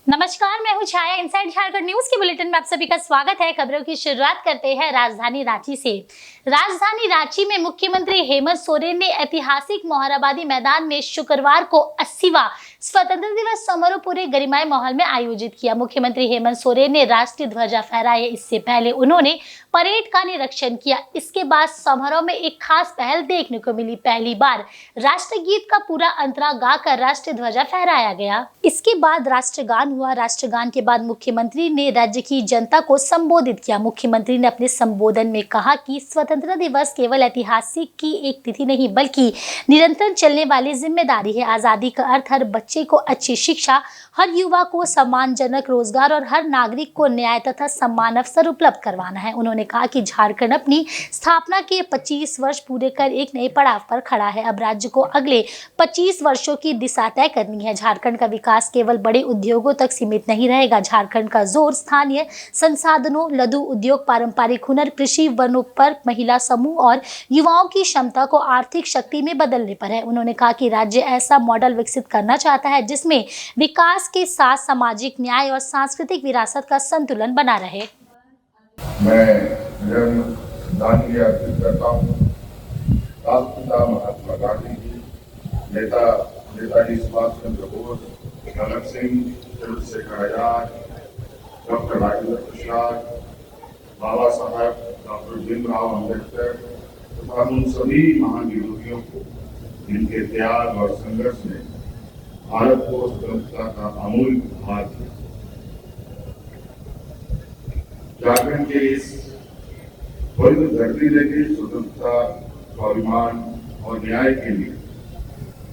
नमस्कार, मैं हूं छाया। इनसाइड झारखंड न्यूज के बुलेटिन में आप सभी का स्वागत है। खबरों की शुरुआत करते हैं राजधानी रांची से। राजधानी रांची में मुख्यमंत्री हेमंत सोरेन ने ऐतिहासिक मोहराबादी मैदान में शुक्रवार को 80वां स्वतंत्रता दिवस समारोह पूरे गरिमामय माहौल में आयोजित किया। मुख्यमंत्री हेमंत सोरेन ने राष्ट्रीय ध्वजा फहराया। इससे पहले उन्होंने परेड का निरीक्षण किया। इसके बाद समारोह में एक खास पहल देखने को मिली। पहली बार राष्ट्रगीत का पूरा अंतरा गाकर राष्ट्रीय ध्वजा फहराया गया। इसके बाद राष्ट्रगान हुआ। राष्ट्रगान के बाद मुख्यमंत्री ने राज्य की जनता को संबोधित किया। मुख्यमंत्री ने अपने संबोधन में कहा कि स्वतंत्रता दिवस केवल ऐतिहासिक की एक तिथि नहीं बल्कि निरंतर चलने वाली जिम्मेदारी है। आजादी का अर्थ हर बच्चे को अच्छी शिक्षा, हर युवा को सम्मानजनक रोजगार और हर नागरिक को न्याय तथा समान अवसर उपलब्ध करवाना है। उन्होंने कहा कि झारखंड अपनी स्थापना के 25 वर्ष पूरे कर एक नए पड़ाव पर खड़ा है। अब राज्य को अगले 25 वर्षों की दिशा तय करनी है। झारखंड का विकास केवल बड़े उद्योगों तक सीमित नहीं रहेगा। झारखंड का जोर स्थानीय संसाधनों, लघु उद्योग, पारंपरिक हुनर, कृषि, वनों पर, महिला समूह और युवाओं की क्षमता को आर्थिक शक्ति में बदलने पर है। उन्होंने कहा कि राज्य ऐसा मॉडल विकसित करना चाहता है जिसमें विकास के साथ सामाजिक न्याय और सांस्कृतिक विरासत का संतुलन बना रहे। मैं श्रद्धांजलि अर्पित करता हूँ राष्ट्रपिता महात्मा गांधी जी, नेताजी सुभाष चंद्र बोस, भगत सिंह, चंद्रशेखर आजाद, डॉक्टर राजेंद्र प्रसाद, बाबा साहब डॉक्टर भीमराव अम्बेडकर तथा उन सभी महान विभूतियों को जिनके त्याग और संघर्ष ने भारत को स्वतंत्रता का अमूल्य उपहार दिया। झारखंड के इस पवित्र धरती ने भी स्वतंत्रता, स्वाभिमान और न्याय के लिए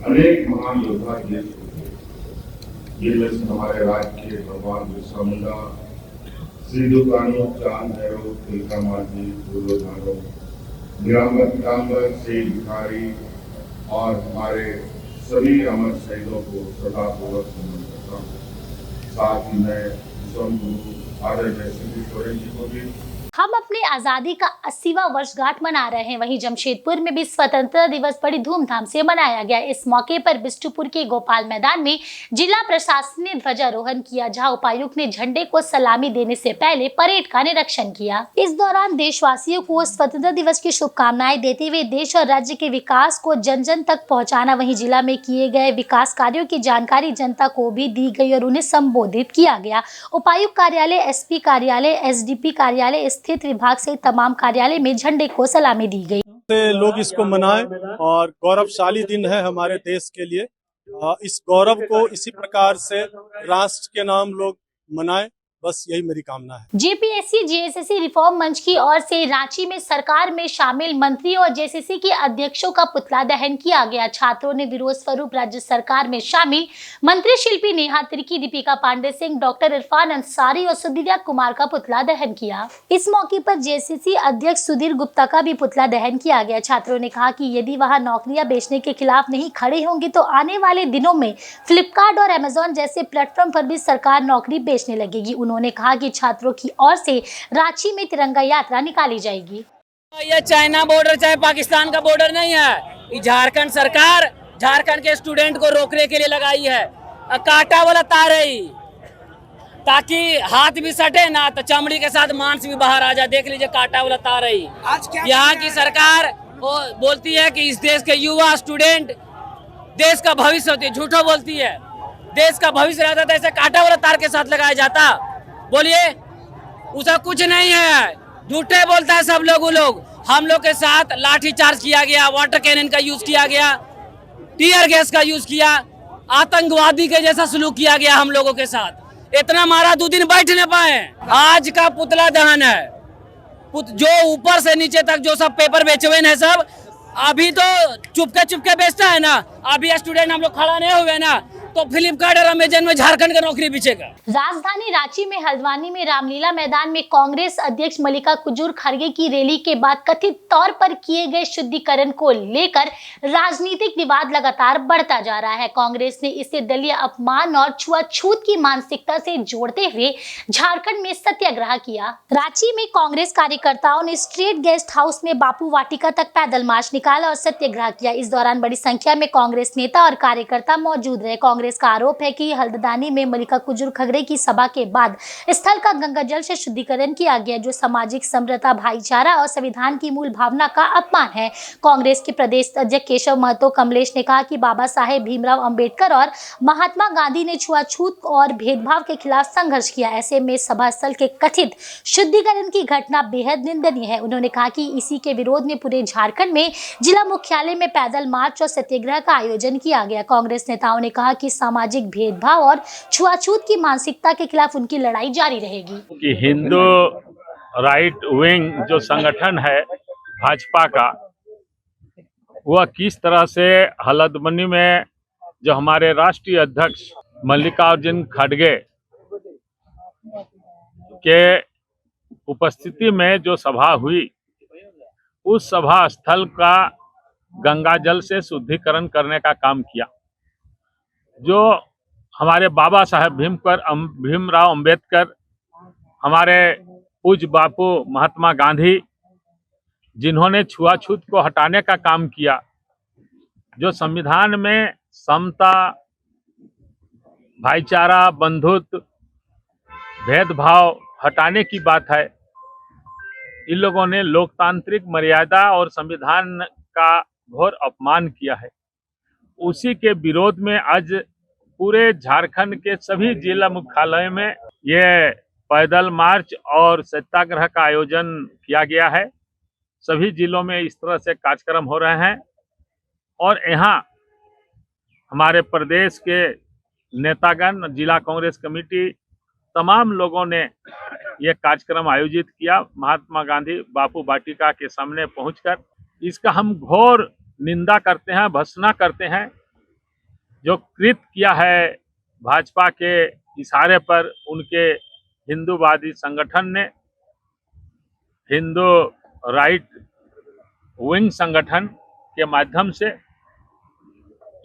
अनेक महान योद्धा दिए। जिनमें हमारे राज्य के भगवान बिरसा मुंडा, सिद्धू कान्हू, चांद नेहरू, तिलका मांझी, फूलो झानो, नीलांबर पीताम्बर, शेख भिखारी और हमारे सभी अमर शहीदों को श्रद्धापूर्वक नमन करता हूँ। साथ ही मैं विश्वगुरु आदरणीय श्री सोरेन जी को भी। हम अपने आजादी का 80वां वर्षगांठ मना रहे हैं। वहीं जमशेदपुर में भी स्वतंत्रता दिवस बड़ी धूमधाम से मनाया गया। इस मौके पर बिष्टुपुर के गोपाल मैदान में जिला प्रशासन ने ध्वजारोहण किया, जहां उपायुक्त ने झंडे को सलामी देने से पहले परेड का निरीक्षण किया। इस दौरान देशवासियों को स्वतंत्रता दिवस की शुभकामनाएं देते हुए देश और राज्य के विकास को जन जन तक पहुँचाना, वहीं जिला में किए गए विकास कार्यों की जानकारी जनता को भी दी गई और उन्हें संबोधित किया गया। उपायुक्त कार्यालय, SP कार्यालय, SDP कार्यालय स्थित विभाग से तमाम कार्यालय में झंडे को सलामी दी गई। लोग इसको मनाएं और गौरवशाली दिन है हमारे देश के लिए। इस गौरव को इसी प्रकार से राष्ट्र के नाम लोग मनाएं, बस यही मेरी कामना है। JPSC JSSC रिफॉर्म मंच की ओर से रांची में सरकार में शामिल मंत्री और JSSC के अध्यक्षों का पुतला दहन किया गया। छात्रों ने विरोध स्वरूप राज्य सरकार में शामिल मंत्री शिल्पी नेहा तिर्की, दीपिका पांडे सिंह, डॉक्टर इरफान अंसारी और सुधीर कुमार का पुतला दहन किया। इस मौके पर JSSC अध्यक्ष सुधीर गुप्ता का भी पुतला दहन किया गया। छात्रों ने कहा कि यदि वहाँ नौकरियां बेचने के खिलाफ नहीं खड़े होंगे तो आने वाले दिनों में फ्लिपकार्ट और अमेजोन जैसे प्लेटफॉर्म पर भी सरकार नौकरी बेचने लगेगी। उन्होंने कहा कि छात्रों की ओर से रांची में तिरंगा यात्रा निकाली जाएगी। ये चाइना बॉर्डर चाहे पाकिस्तान का बॉर्डर नहीं है, ये झारखंड सरकार झारखंड के स्टूडेंट को रोकने के लिए लगाई है। कांटा वाला तार है ताकि हाथ भी सटे ना तो चमड़ी के साथ मांस भी बाहर आ जाए। देख लीजिए, कांटा वाला तार है। यहाँ की सरकार बोलती है कि इस देश के युवा स्टूडेंट देश का भविष्य होती है, झूठो बोलती है। देश का भविष्य रहता था ऐसे कांटा वाला तार के साथ लगाया जाता। बोलिए, उसका कुछ नहीं है, झूठे बोलता है सब लोग। हम लोग के साथ लाठी चार्ज किया गया, वाटर कैनन का यूज किया गया, टीयर गैस का यूज किया, आतंकवादी के जैसा सलूक किया गया हम लोगों के साथ। इतना मारा 2 दिन बैठ न पाए। आज का पुतला दहन है। जो ऊपर से नीचे तक जो सब पेपर बेचे हुए हैं सब, अभी तो चुपके बेचता है ना। अभी स्टूडेंट हम लोग खड़ा नहीं हुए ना तो फ्लिपकार्ट और अमेजन में झारखंड का नौकरी बिछेगा। राजधानी रांची में हल्द्वानी में रामलीला मैदान में कांग्रेस अध्यक्ष मल्लिकार्जुन खड़गे की रैली के बाद कथित तौर पर किए गए शुद्धिकरण को लेकर राजनीतिक विवाद लगातार बढ़ता जा रहा है। कांग्रेस ने इसे दलीय अपमान और छुआछूत की मानसिकता से जोड़ते हुए झारखंड में सत्याग्रह किया। रांची में कांग्रेस कार्यकर्ताओं ने स्टेट गेस्ट हाउस में बापू वाटिका तक पैदल मार्च निकाला और सत्याग्रह किया। इस दौरान बड़ी संख्या में कांग्रेस नेता और कार्यकर्ता मौजूद रहे। कांग्रेस कांग्रेस का आरोप है कि हल्द्वानी में मल्लिका खड़गे की सभा के बाद स्थल का गंगा जल से शुद्धिकरण किया गया, जो सामाजिक समरसता, भाईचारा और संविधान की मूल भावना का अपमान है। कांग्रेस के प्रदेश अध्यक्ष केशव महतो कमलेश ने कहा कि बाबा साहेब भीमराव अंबेडकर और महात्मा गांधी ने छुआछूत और भेदभाव के खिलाफ संघर्ष किया। ऐसे में सभा स्थल के कथित शुद्धिकरण की घटना बेहद निंदनीय है। उन्होंने कहा कि इसी के विरोध में पूरे झारखंड में जिला मुख्यालय में पैदल मार्च और सत्याग्रह का आयोजन किया गया। कांग्रेस नेताओं ने कहा कि सामाजिक भेदभाव और छुआछूत की मानसिकता के खिलाफ उनकी लड़ाई जारी रहेगी। कि हिंदू राइट विंग जो संगठन है भाजपा का, वह किस तरह से हल्द्वानी में जो हमारे राष्ट्रीय अध्यक्ष मल्लिकार्जुन खड़गे के उपस्थिति में जो सभा हुई, उस सभा स्थल का गंगा जल से शुद्धिकरण करने का काम किया। जो हमारे बाबा साहेब भीमराव अंबेडकर, हमारे पूज्य बापू महात्मा गांधी, जिन्होंने छुआछूत को हटाने का काम किया, जो संविधान में समता, भाईचारा, बंधुत्व, भेदभाव हटाने की बात है, इन लोगों ने लोकतांत्रिक मर्यादा और संविधान का घोर अपमान किया है। उसी के विरोध में आज पूरे झारखंड के सभी जिला मुख्यालय में ये पैदल मार्च और सत्याग्रह का आयोजन किया गया है। सभी जिलों में इस तरह से कार्यक्रम हो रहे हैं और यहाँ हमारे प्रदेश के नेतागण, जिला कांग्रेस कमेटी, तमाम लोगों ने ये कार्यक्रम आयोजित किया। महात्मा गांधी बापू वाटिका के सामने पहुंचकर इसका हम घोर निंदा करते हैं, भर्त्सना करते हैं। जो कृत किया है भाजपा के इशारे पर उनके हिंदूवादी संगठन ने, हिंदू राइट विंग संगठन के माध्यम से,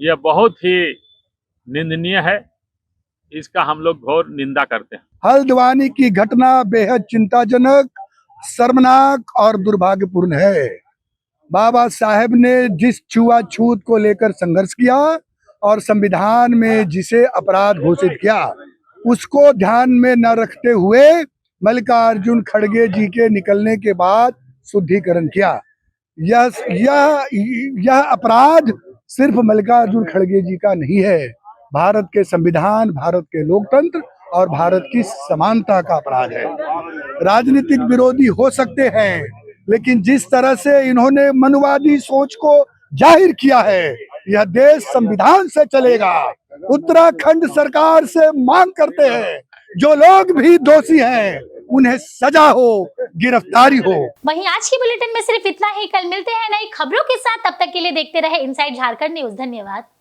यह बहुत ही निंदनीय है। इसका हम लोग घोर निंदा करते हैं। हल्द्वानी की घटना बेहद चिंताजनक, शर्मनाक और दुर्भाग्यपूर्ण है। बाबा साहेब ने जिस छुआछूत को लेकर संघर्ष किया और संविधान में जिसे अपराध घोषित किया, उसको ध्यान में न रखते हुए मल्लिकार्जुन खड़गे जी के निकलने के बाद शुद्धिकरण किया। यह अपराध सिर्फ मल्लिकार्जुन खड़गे जी का नहीं है, भारत के संविधान, भारत के लोकतंत्र और भारत की समानता का अपराध है। राजनीतिक विरोधी हो सकते हैं, लेकिन जिस तरह से इन्होंने मनुवादी सोच को जाहिर किया है, यह देश संविधान से चलेगा। उत्तराखंड सरकार से मांग करते हैं, जो लोग भी दोषी हैं उन्हें सजा हो, गिरफ्तारी हो। वहीं आज की बुलेटिन में सिर्फ इतना ही। कल मिलते हैं नई खबरों के साथ, तब तक के लिए देखते रहे इनसाइड झारखंड न्यूज। धन्यवाद।